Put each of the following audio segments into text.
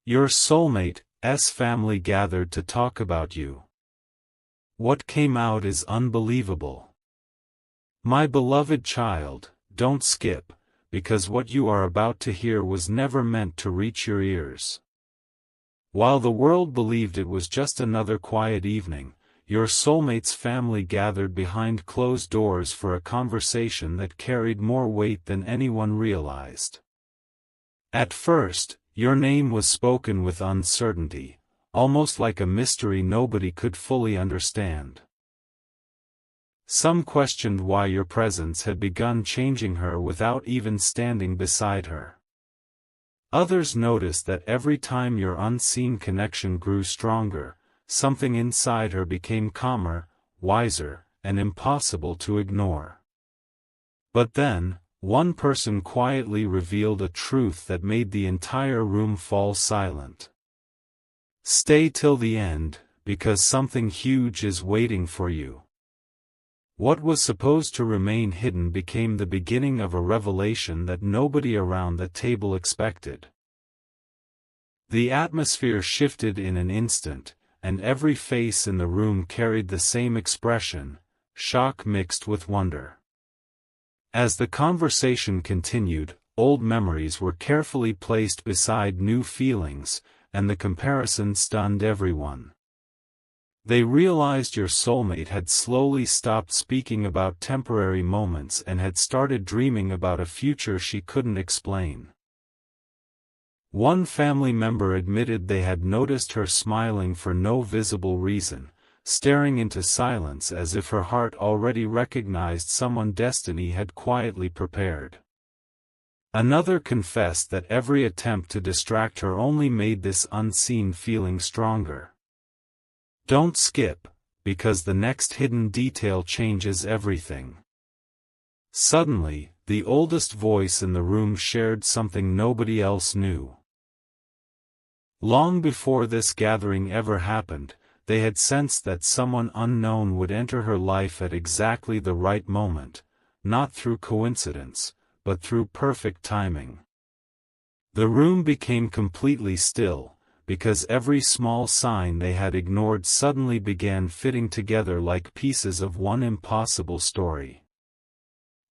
Your soulmate's family gathered to talk about you. What came out is unbelievable. My beloved child, don't skip, because what you are about to hear was never meant to reach your ears. While the world believed it was just another quiet evening, your soulmate's family gathered behind closed doors for a conversation that carried more weight than anyone realized. At first, your name was spoken with uncertainty, almost like a mystery nobody could fully understand. Some questioned why your presence had begun changing her without even standing beside her. Others noticed that every time your unseen connection grew stronger, something inside her became calmer, wiser, and impossible to ignore. But then, one person quietly revealed a truth that made the entire room fall silent. Stay till the end, because something huge is waiting for you. What was supposed to remain hidden became the beginning of a revelation that nobody around the table expected. The atmosphere shifted in an instant, and every face in the room carried the same expression, shock mixed with wonder. As the conversation continued, old memories were carefully placed beside new feelings, and the comparison stunned everyone. They realized your soulmate had slowly stopped speaking about temporary moments and had started dreaming about a future she couldn't explain. One family member admitted they had noticed her smiling for no visible reason, staring into silence as if her heart already recognized someone destiny had quietly prepared. Another confessed that every attempt to distract her only made this unseen feeling stronger. Don't skip, because the next hidden detail changes everything. Suddenly, the oldest voice in the room shared something nobody else knew. Long before this gathering ever happened, they had sensed that someone unknown would enter her life at exactly the right moment, not through coincidence, but through perfect timing. The room became completely still, because every small sign they had ignored suddenly began fitting together like pieces of one impossible story.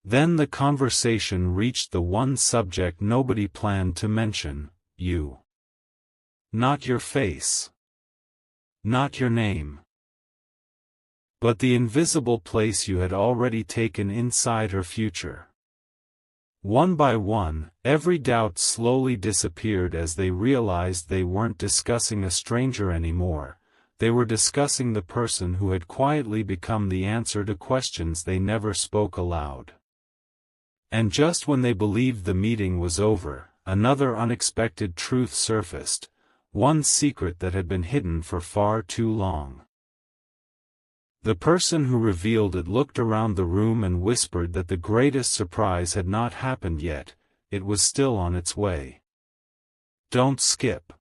Then the conversation reached the one subject nobody planned to mention: you. Not your face. Not your name. But the invisible place you had already taken inside her future. One by one, every doubt slowly disappeared as they realized they weren't discussing a stranger anymore, they were discussing the person who had quietly become the answer to questions they never spoke aloud. And just when they believed the meeting was over, another unexpected truth surfaced, one secret that had been hidden for far too long. The person who revealed it looked around the room and whispered that the greatest surprise had not happened yet, it was still on its way. Don't skip.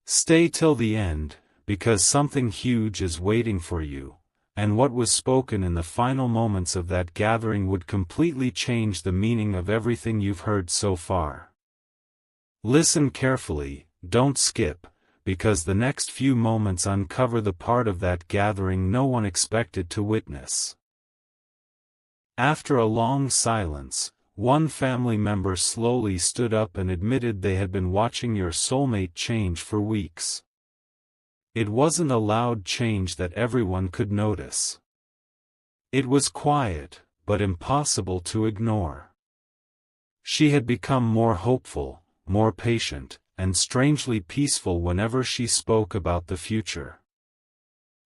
Stay till the end, because something huge is waiting for you, and what was spoken in the final moments of that gathering would completely change the meaning of everything you've heard so far. Listen carefully, don't skip, because the next few moments uncover the part of that gathering no one expected to witness. After a long silence, one family member slowly stood up and admitted they had been watching your soulmate change for weeks. It wasn't a loud change that everyone could notice. It was quiet, but impossible to ignore. She had become more hopeful, more patient, and strangely peaceful whenever she spoke about the future.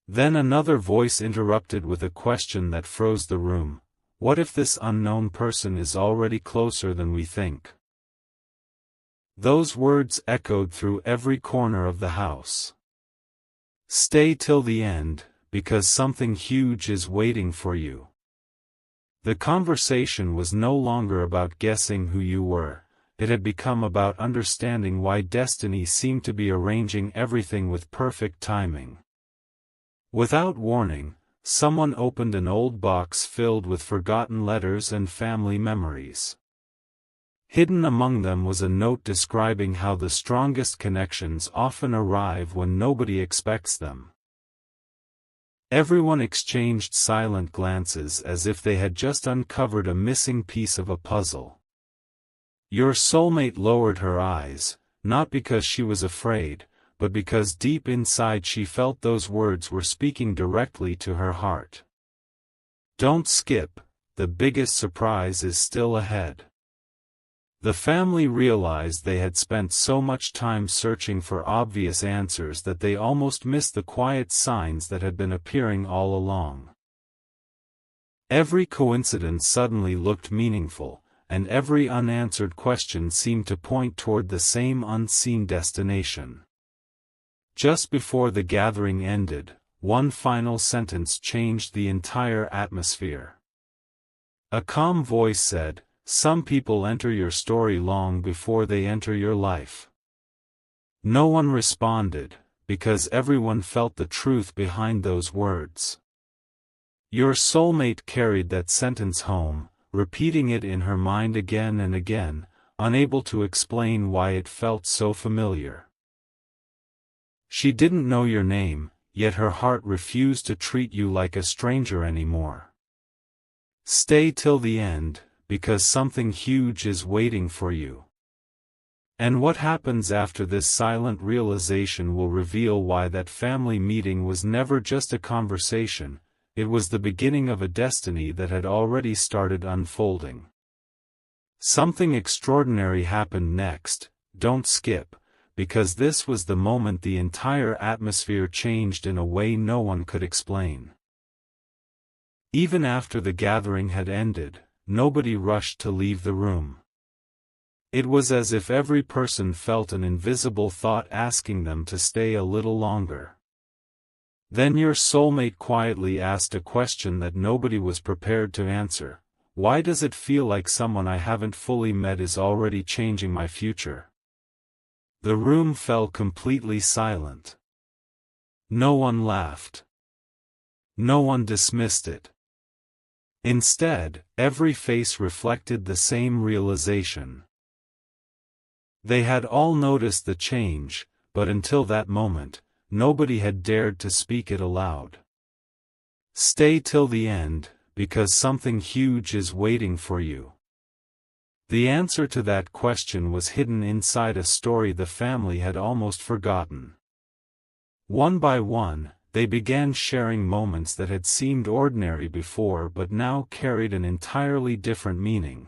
Then another voice interrupted with a question that froze the room: what if this unknown person is already closer than we think? Those words echoed through every corner of the house. Stay till the end, because something huge is waiting for you. The conversation was no longer about guessing who you were. It had become about understanding why destiny seemed to be arranging everything with perfect timing. Without warning, someone opened an old box filled with forgotten letters and family memories. Hidden among them was a note describing how the strongest connections often arrive when nobody expects them. Everyone exchanged silent glances as if they had just uncovered a missing piece of a puzzle. Your soulmate lowered her eyes, not because she was afraid, but because deep inside she felt those words were speaking directly to her heart. Don't skip, the biggest surprise is still ahead. The family realized they had spent so much time searching for obvious answers that they almost missed the quiet signs that had been appearing all along. Every coincidence suddenly looked meaningful, and every unanswered question seemed to point toward the same unseen destination. Just before the gathering ended, one final sentence changed the entire atmosphere. A calm voice said, "Some people enter your story long before they enter your life." No one responded, because everyone felt the truth behind those words. Your soulmate carried that sentence home, repeating it in her mind again and again, unable to explain why it felt so familiar. She didn't know your name, yet her heart refused to treat you like a stranger anymore. Stay till the end, because something huge is waiting for you. And what happens after this silent realization will reveal why that family meeting was never just a conversation, it was the beginning of a destiny that had already started unfolding. Something extraordinary happened next. Don't skip, because this was the moment the entire atmosphere changed in a way no one could explain. Even after the gathering had ended, nobody rushed to leave the room. It was as if every person felt an invisible thought asking them to stay a little longer. Then your soulmate quietly asked a question that nobody was prepared to answer. Why does it feel like someone I haven't fully met is already changing my future? The room fell completely silent. No one laughed. No one dismissed it. Instead, every face reflected the same realization. They had all noticed the change, but until that moment, nobody had dared to speak it aloud. Stay till the end, because something huge is waiting for you. The answer to that question was hidden inside a story the family had almost forgotten. One by one, they began sharing moments that had seemed ordinary before but now carried an entirely different meaning.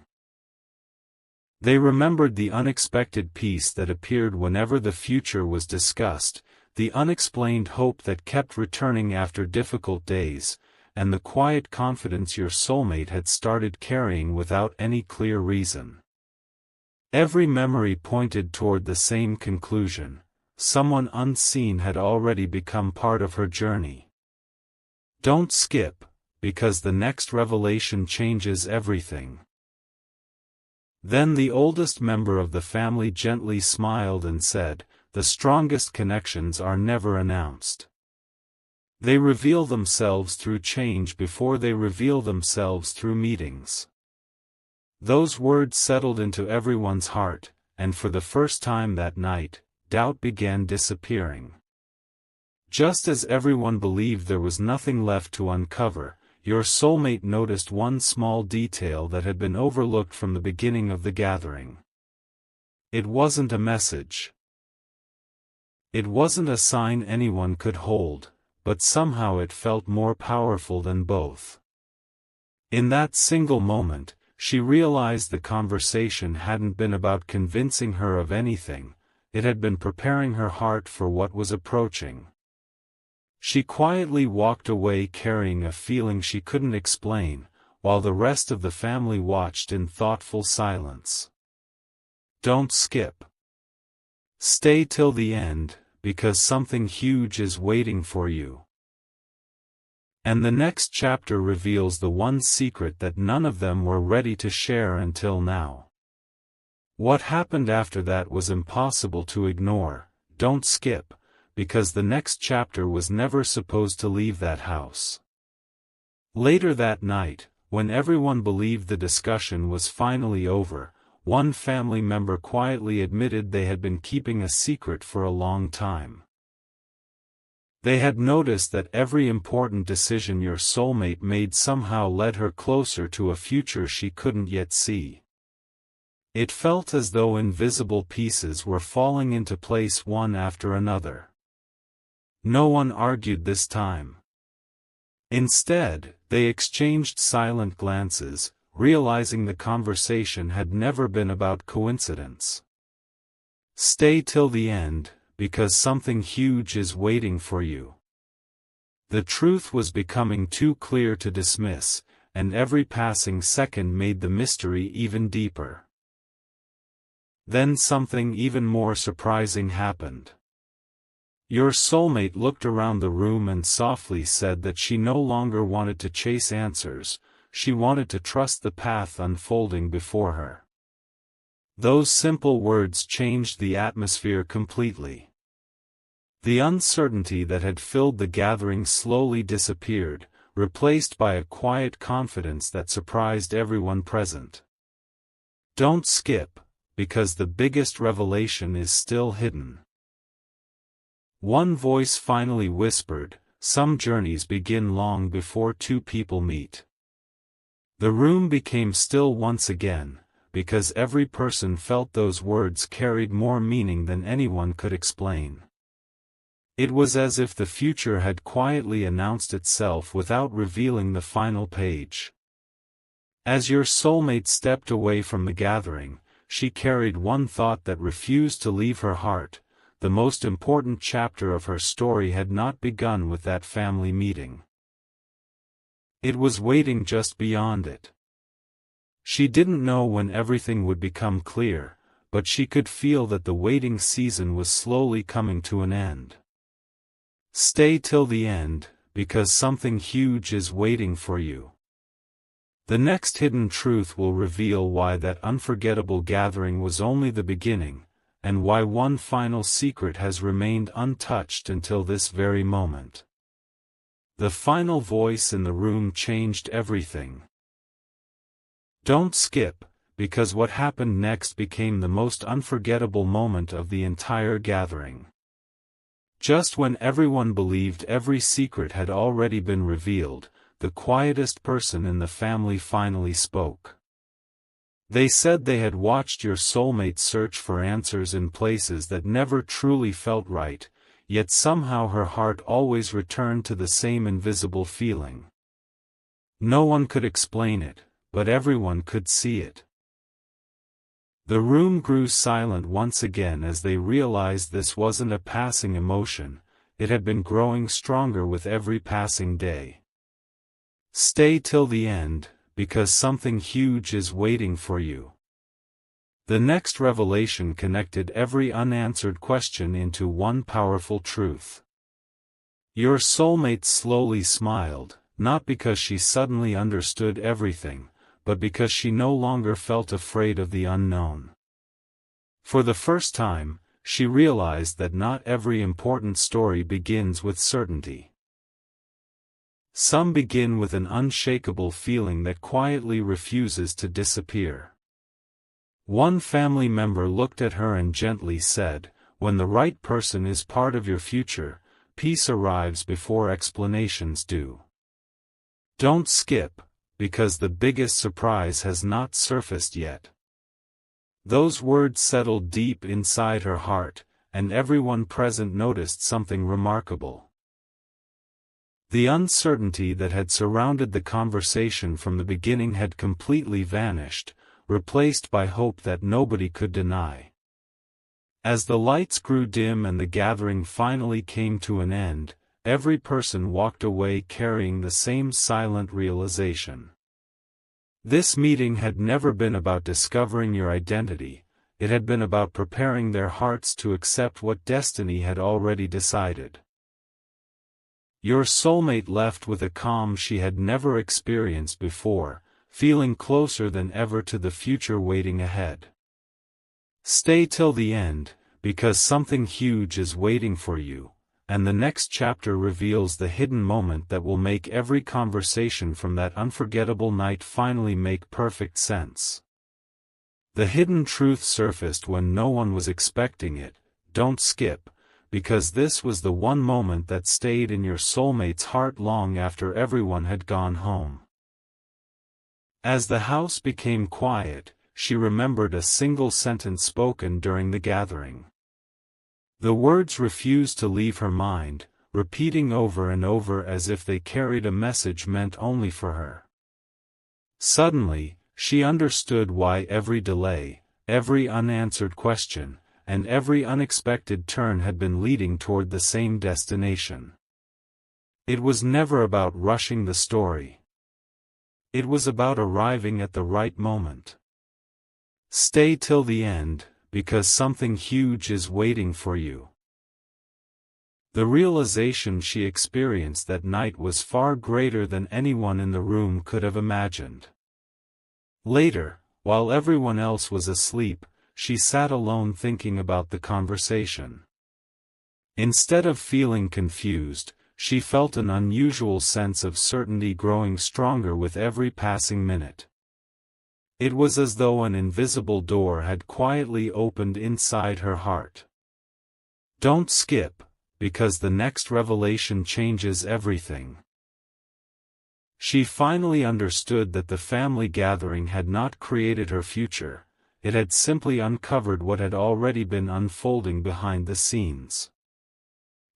They remembered the unexpected peace that appeared whenever the future was discussed, the unexplained hope that kept returning after difficult days, and the quiet confidence your soulmate had started carrying without any clear reason. Every memory pointed toward the same conclusion. Someone unseen had already become part of her journey. Don't skip, because the next revelation changes everything. Then the oldest member of the family gently smiled and said, "The strongest connections are never announced. They reveal themselves through change before they reveal themselves through meetings." Those words settled into everyone's heart, and for the first time that night, doubt began disappearing. Just as everyone believed there was nothing left to uncover, your soulmate noticed one small detail that had been overlooked from the beginning of the gathering. It wasn't a message. It wasn't a sign anyone could hold, but somehow it felt more powerful than both. In that single moment, she realized the conversation hadn't been about convincing her of anything, it had been preparing her heart for what was approaching. She quietly walked away carrying a feeling she couldn't explain, while the rest of the family watched in thoughtful silence. Don't skip. Stay till the end, because something huge is waiting for you. And the next chapter reveals the one secret that none of them were ready to share until now. What happened after that was impossible to ignore. Don't skip, because the next chapter was never supposed to leave that house. Later that night, when everyone believed the discussion was finally over, one family member quietly admitted they had been keeping a secret for a long time. They had noticed that every important decision your soulmate made somehow led her closer to a future she couldn't yet see. It felt as though invisible pieces were falling into place one after another. No one argued this time. Instead, they exchanged silent glances, realizing the conversation had never been about coincidence. Stay till the end, because something huge is waiting for you. The truth was becoming too clear to dismiss, and every passing second made the mystery even deeper. Then something even more surprising happened. Your soulmate looked around the room and softly said that she no longer wanted to chase answers, she wanted to trust the path unfolding before her. Those simple words changed the atmosphere completely. The uncertainty that had filled the gathering slowly disappeared, replaced by a quiet confidence that surprised everyone present. Don't skip, because the biggest revelation is still hidden. One voice finally whispered, "Some journeys begin long before two people meet." The room became still once again, because every person felt those words carried more meaning than anyone could explain. It was as if the future had quietly announced itself without revealing the final page. As your soulmate stepped away from the gathering, she carried one thought that refused to leave her heart: the most important chapter of her story had not begun with that family meeting. It was waiting just beyond it. She didn't know when everything would become clear, but she could feel that the waiting season was slowly coming to an end. Stay till the end, because something huge is waiting for you. The next hidden truth will reveal why that unforgettable gathering was only the beginning, and why one final secret has remained untouched until this very moment. The final voice in the room changed everything. Don't skip, because what happened next became the most unforgettable moment of the entire gathering. Just when everyone believed every secret had already been revealed, the quietest person in the family finally spoke. They said they had watched your soulmate search for answers in places that never truly felt right, yet somehow her heart always returned to the same invisible feeling. No one could explain it, but everyone could see it. The room grew silent once again as they realized this wasn't a passing emotion, it had been growing stronger with every passing day. Stay till the end, because something huge is waiting for you. The next revelation connected every unanswered question into one powerful truth. Your soulmate slowly smiled, not because she suddenly understood everything, but because she no longer felt afraid of the unknown. For the first time, she realized that not every important story begins with certainty. Some begin with an unshakable feeling that quietly refuses to disappear. One family member looked at her and gently said, "When the right person is part of your future, peace arrives before explanations do. Don't skip, because the biggest surprise has not surfaced yet." Those words settled deep inside her heart, and everyone present noticed something remarkable. The uncertainty that had surrounded the conversation from the beginning had completely vanished, replaced by hope that nobody could deny. As the lights grew dim and the gathering finally came to an end, every person walked away carrying the same silent realization. This meeting had never been about discovering your identity, it had been about preparing their hearts to accept what destiny had already decided. Your soulmate left with a calm she had never experienced before, feeling closer than ever to the future waiting ahead. Stay till the end, because something huge is waiting for you, and the next chapter reveals the hidden moment that will make every conversation from that unforgettable night finally make perfect sense. The hidden truth surfaced when no one was expecting it. Don't skip, because this was the one moment that stayed in your soulmate's heart long after everyone had gone home. As the house became quiet, she remembered a single sentence spoken during the gathering. The words refused to leave her mind, repeating over and over as if they carried a message meant only for her. Suddenly, she understood why every delay, every unanswered question, and every unexpected turn had been leading toward the same destination. It was never about rushing the story. It was about arriving at the right moment. Stay till the end, because something huge is waiting for you. The realization she experienced that night was far greater than anyone in the room could have imagined. Later, while everyone else was asleep, she sat alone thinking about the conversation. Instead of feeling confused, she felt an unusual sense of certainty growing stronger with every passing minute. It was as though an invisible door had quietly opened inside her heart. Don't skip, because the next revelation changes everything. She finally understood that the family gathering had not created her future, it had simply uncovered what had already been unfolding behind the scenes.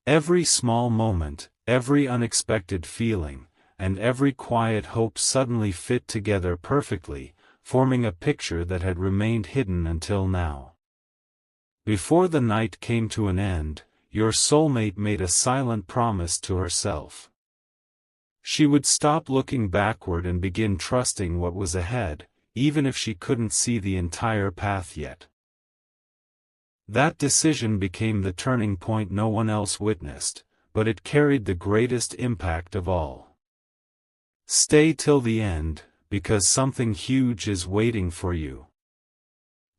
Every small moment, every unexpected feeling, and every quiet hope suddenly fit together perfectly, forming a picture that had remained hidden until now. Before the night came to an end, your soulmate made a silent promise to herself. She would stop looking backward and begin trusting what was ahead, even if she couldn't see the entire path yet. That decision became the turning point no one else witnessed, but it carried the greatest impact of all. Stay till the end, because something huge is waiting for you.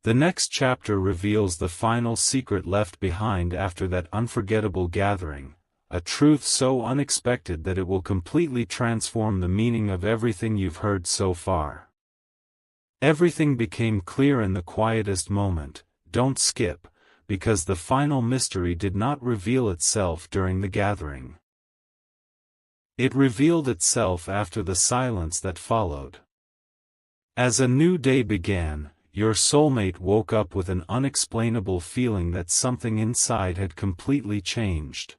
The next chapter reveals the final secret left behind after that unforgettable gathering, a truth so unexpected that it will completely transform the meaning of everything you've heard so far. Everything became clear in the quietest moment. Don't skip, because the final mystery did not reveal itself during the gathering. It revealed itself after the silence that followed. As a new day began, your soulmate woke up with an unexplainable feeling that something inside had completely changed.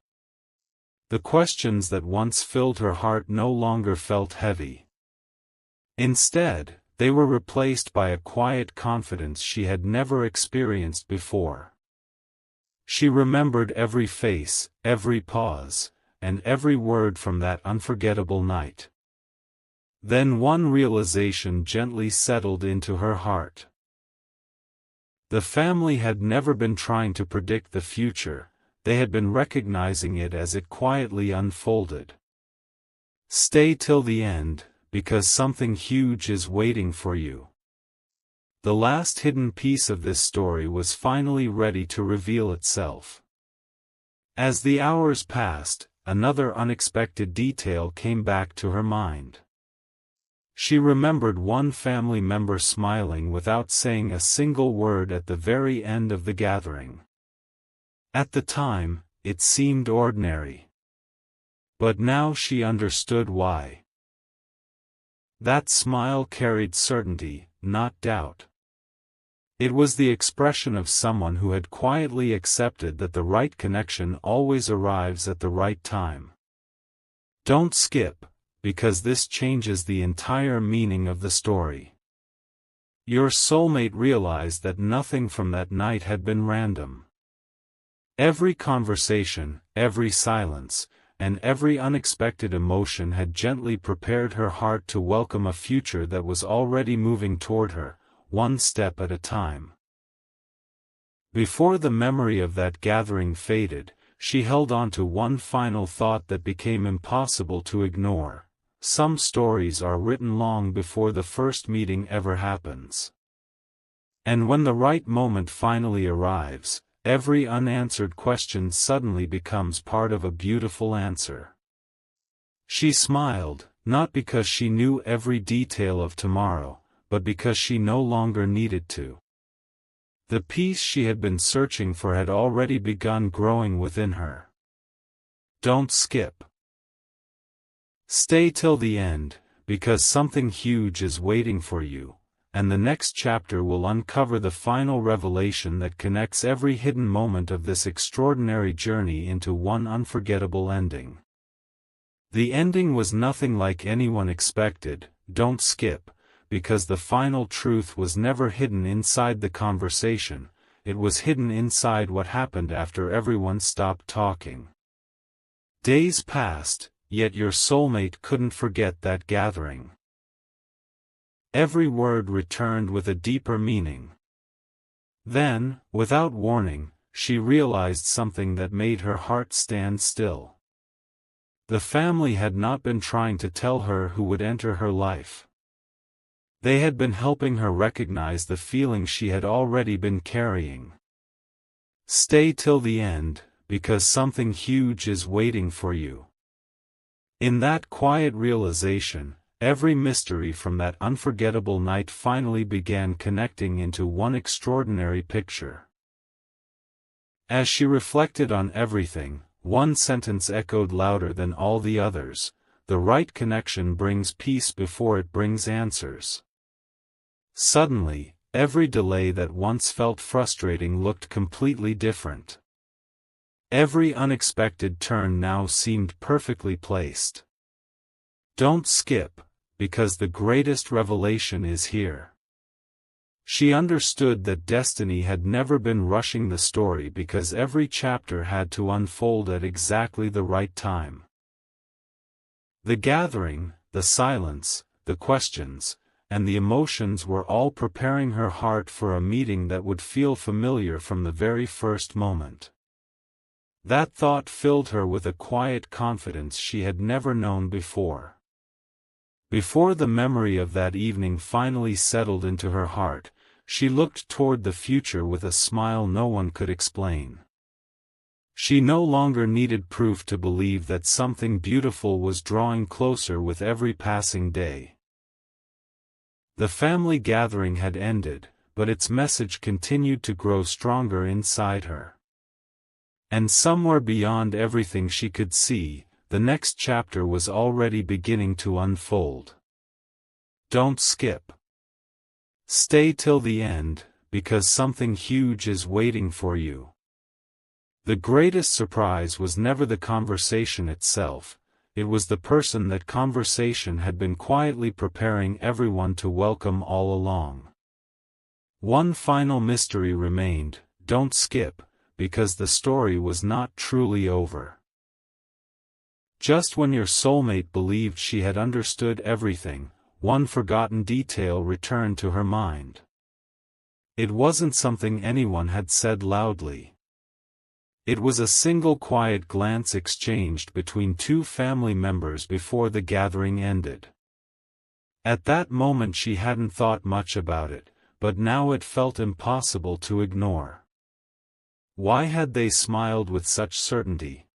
The questions that once filled her heart no longer felt heavy. Instead, they were replaced by a quiet confidence she had never experienced before. She remembered every face, every pause, and every word from that unforgettable night. Then one realization gently settled into her heart. The family had never been trying to predict the future, they had been recognizing it as it quietly unfolded. Stay till the end, because something huge is waiting for you. The last hidden piece of this story was finally ready to reveal itself. As the hours passed, another unexpected detail came back to her mind. She remembered one family member smiling without saying a single word at the very end of the gathering. At the time, it seemed ordinary. But now she understood why. That smile carried certainty, not doubt. It was the expression of someone who had quietly accepted that the right connection always arrives at the right time. Don't skip, because this changes the entire meaning of the story. Your soulmate realized that nothing from that night had been random. Every conversation, every silence, and every unexpected emotion had gently prepared her heart to welcome a future that was already moving toward her, one step at a time. Before the memory of that gathering faded, she held on to one final thought that became impossible to ignore. Some stories are written long before the first meeting ever happens. And when the right moment finally arrives, every unanswered question suddenly becomes part of a beautiful answer. She smiled, not because she knew every detail of tomorrow, but because she no longer needed to. The peace she had been searching for had already begun growing within her. Don't skip. Stay till the end, because something huge is waiting for you, and the next chapter will uncover the final revelation that connects every hidden moment of this extraordinary journey into one unforgettable ending. The ending was nothing like anyone expected. Don't skip, because the final truth was never hidden inside the conversation, it was hidden inside what happened after everyone stopped talking. Days passed, yet your soulmate couldn't forget that gathering. Every word returned with a deeper meaning. Then, without warning, she realized something that made her heart stand still. The family had not been trying to tell her who would enter her life. They had been helping her recognize the feeling she had already been carrying. Stay till the end, because something huge is waiting for you. In that quiet realization, every mystery from that unforgettable night finally began connecting into one extraordinary picture. As she reflected on everything, one sentence echoed louder than all the others: the right connection brings peace before it brings answers. Suddenly, every delay that once felt frustrating looked completely different. Every unexpected turn now seemed perfectly placed. Don't skip, because the greatest revelation is here. She understood that destiny had never been rushing the story because every chapter had to unfold at exactly the right time. The gathering, the silence, the questions, and the emotions were all preparing her heart for a meeting that would feel familiar from the very first moment. That thought filled her with a quiet confidence she had never known before. Before the memory of that evening finally settled into her heart, she looked toward the future with a smile no one could explain. She no longer needed proof to believe that something beautiful was drawing closer with every passing day. The family gathering had ended, but its message continued to grow stronger inside her. And somewhere beyond everything she could see, the next chapter was already beginning to unfold. Don't skip. Stay till the end, because something huge is waiting for you. The greatest surprise was never the conversation itself, it was the person that conversation had been quietly preparing everyone to welcome all along. One final mystery remained: don't skip, because the story was not truly over. Just when your soulmate believed she had understood everything, one forgotten detail returned to her mind. It wasn't something anyone had said loudly. It was a single quiet glance exchanged between two family members before the gathering ended. At that moment she hadn't thought much about it, but now it felt impossible to ignore. Why had they smiled with such certainty?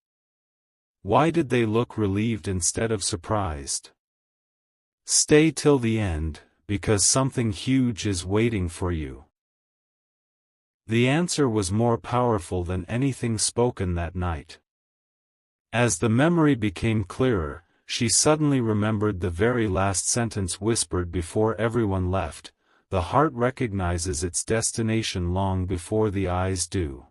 Why did they look relieved instead of surprised? Stay till the end, because something huge is waiting for you. The answer was more powerful than anything spoken that night. As the memory became clearer, she suddenly remembered the very last sentence whispered before everyone left: the heart recognizes its destination long before the eyes do.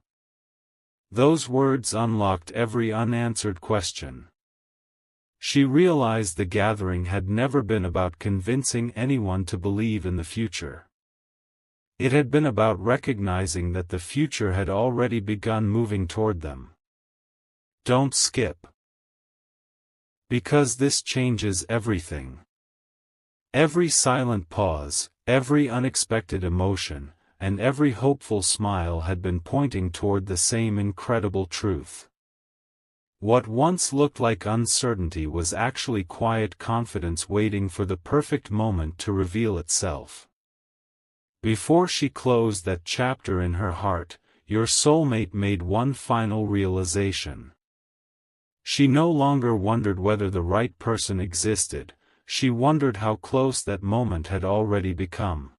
Those words unlocked every unanswered question. She realized the gathering had never been about convincing anyone to believe in the future. It had been about recognizing that the future had already begun moving toward them. Don't skip. Because this changes everything. Every silent pause, every unexpected emotion, and every hopeful smile had been pointing toward the same incredible truth. What once looked like uncertainty was actually quiet confidence waiting for the perfect moment to reveal itself. Before she closed that chapter in her heart, your soulmate made one final realization. She no longer wondered whether the right person existed, she wondered how close that moment had already become.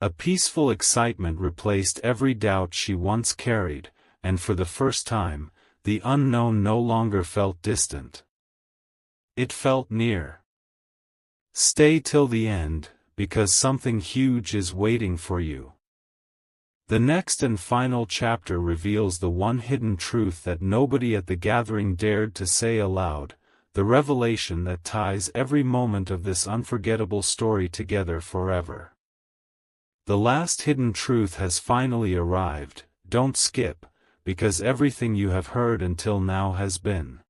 A peaceful excitement replaced every doubt she once carried, and for the first time, the unknown no longer felt distant. It felt near. Stay till the end, because something huge is waiting for you. The next and final chapter reveals the one hidden truth that nobody at the gathering dared to say aloud, the revelation that ties every moment of this unforgettable story together forever. The last hidden truth has finally arrived. Don't skip, because everything you have heard until now has been